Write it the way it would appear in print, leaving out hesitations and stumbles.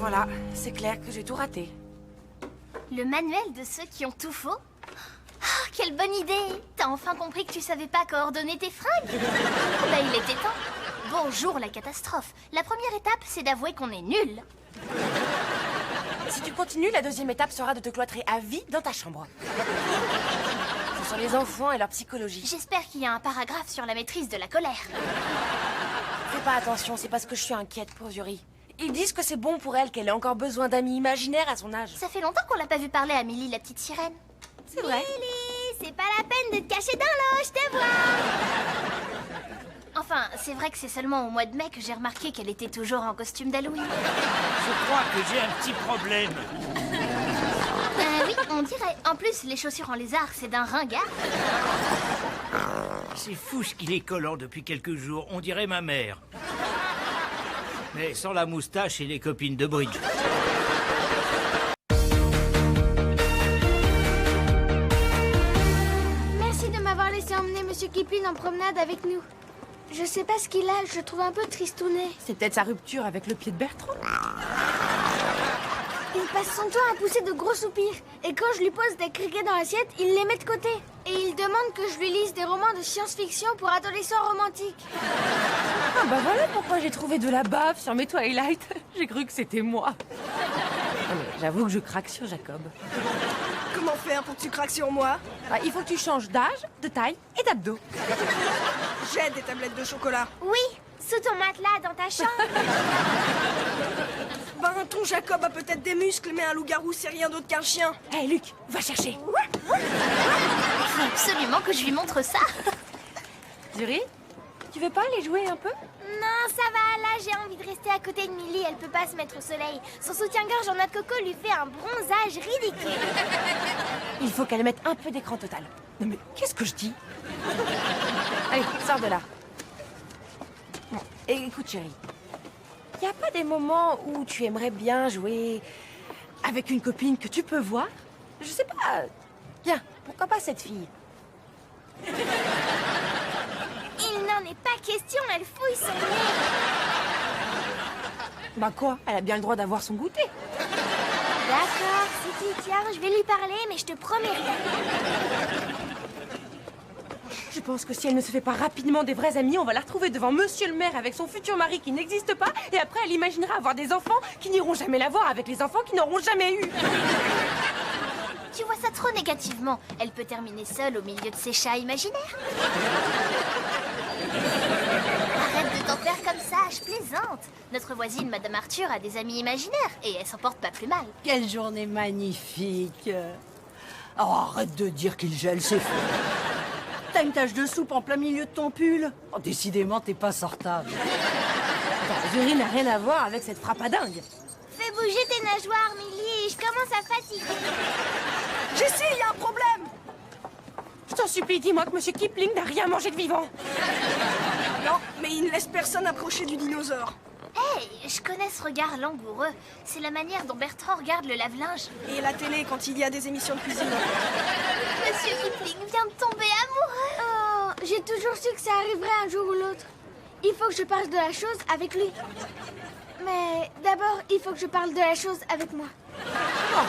voilà, c'est clair que j'ai tout raté. Le manuel de ceux qui ont tout faux? Oh, quelle bonne idée! T'as enfin compris que tu savais pas coordonner tes fringues? Bah, il était temps. Bonjour la catastrophe. La première étape, c'est d'avouer qu'on est nul. Si tu continues, la deuxième étape sera de te cloîtrer à vie dans ta chambre. Ce sont les enfants et leur psychologie. J'espère qu'il y a un paragraphe sur la maîtrise de la colère. Fais pas attention, c'est parce que je suis inquiète pour Yuri. Ils disent que c'est bon pour elle, qu'elle ait encore besoin d'amis imaginaires à son âge. Ça fait longtemps qu'on l'a pas vu parler à Millie, la petite sirène. C'est vrai. Millie, c'est pas la peine de te cacher dans l'eau, je te vois. Enfin, c'est vrai que c'est seulement au mois de mai que j'ai remarqué qu'elle était toujours en costume d'Halloween. Je crois que j'ai un petit problème. Oui, on dirait. En plus, les chaussures en lézard, c'est d'un ringard. C'est fou ce qu'il est collant depuis quelques jours. On dirait ma mère. Mais sans la moustache et les copines de bridge. Merci de m'avoir laissé emmener Monsieur Kipling en promenade avec nous. Je sais pas ce qu'il a, je le trouve un peu tristounet. C'est peut-être sa rupture avec le pied de Bertrand. Il passe son temps à pousser de gros soupirs. Et quand je lui pose des criquets dans l'assiette, il les met de côté. Et il demande que je lui lise des romans de science-fiction pour adolescents romantiques. Ah bah voilà pourquoi j'ai trouvé de la bave sur mes Twilight. J'ai cru que c'était moi. Non, mais j'avoue que je craque sur Jacob. Comment faire pour que tu craques sur moi? Ah, il faut que tu changes d'âge, de taille et d'abdos. J'ai des tablettes de chocolat. Oui, sous ton matelas dans ta chambre. Ben, ton Jacob a peut-être des muscles, mais un loup-garou, c'est rien d'autre qu'un chien. Hé Luc, va chercher. Il faut absolument que je lui montre ça. Yuri, tu veux pas aller jouer un peu? Non, ça va, là j'ai envie de rester à côté de Millie, elle peut pas se mettre au soleil. Son soutien-gorge en noix de coco lui fait un bronzage ridicule. Il faut qu'elle mette un peu d'écran total. Non mais qu'est-ce que je dis? Allez, sors de là. Bon, et écoute chérie, y a pas des moments où tu aimerais bien jouer avec une copine que tu peux voir? Je sais pas. Tiens, pourquoi pas cette fille? Il n'en est pas question, elle fouille son nez. Bah quoi? Elle a bien le droit d'avoir son goûter. D'accord, si tu y tiens, je vais lui parler, mais je te promets rien. Je pense que si elle ne se fait pas rapidement des vrais amis, on va la retrouver devant monsieur le maire avec son futur mari qui n'existe pas, et après elle imaginera avoir des enfants qui n'iront jamais la voir avec les enfants qui n'auront jamais eu. Tu vois ça trop négativement. Elle peut terminer seule au milieu de ses chats imaginaires. Arrête de t'en faire comme ça, je plaisante. Notre voisine, Madame Arthur, a des amis imaginaires et elle s'en porte pas plus mal. Quelle journée magnifique. Oh, arrête de dire qu'il gèle, c'est fou. T'as une tache de soupe en plein milieu de ton pull. Oh, décidément, t'es pas sortable. Attends, Yuri n'a rien à voir avec cette frappe à dingue. Fais bouger tes nageoires, Millie, je commence à fatiguer. Jessie, il y a un problème! Je t'en supplie, dis-moi que monsieur Kipling n'a rien mangé de vivant. Non, mais il ne laisse personne approcher du dinosaure. Hey, je connais ce regard langoureux. C'est la manière dont Bertrand regarde le lave-linge. Et la télé quand il y a des émissions de cuisine. Monsieur Kipling vient de tomber amoureux. Oh, j'ai toujours su que ça arriverait un jour ou l'autre. Il faut que je parle de la chose avec lui. Mais d'abord, il faut que je parle de la chose avec moi. Oh,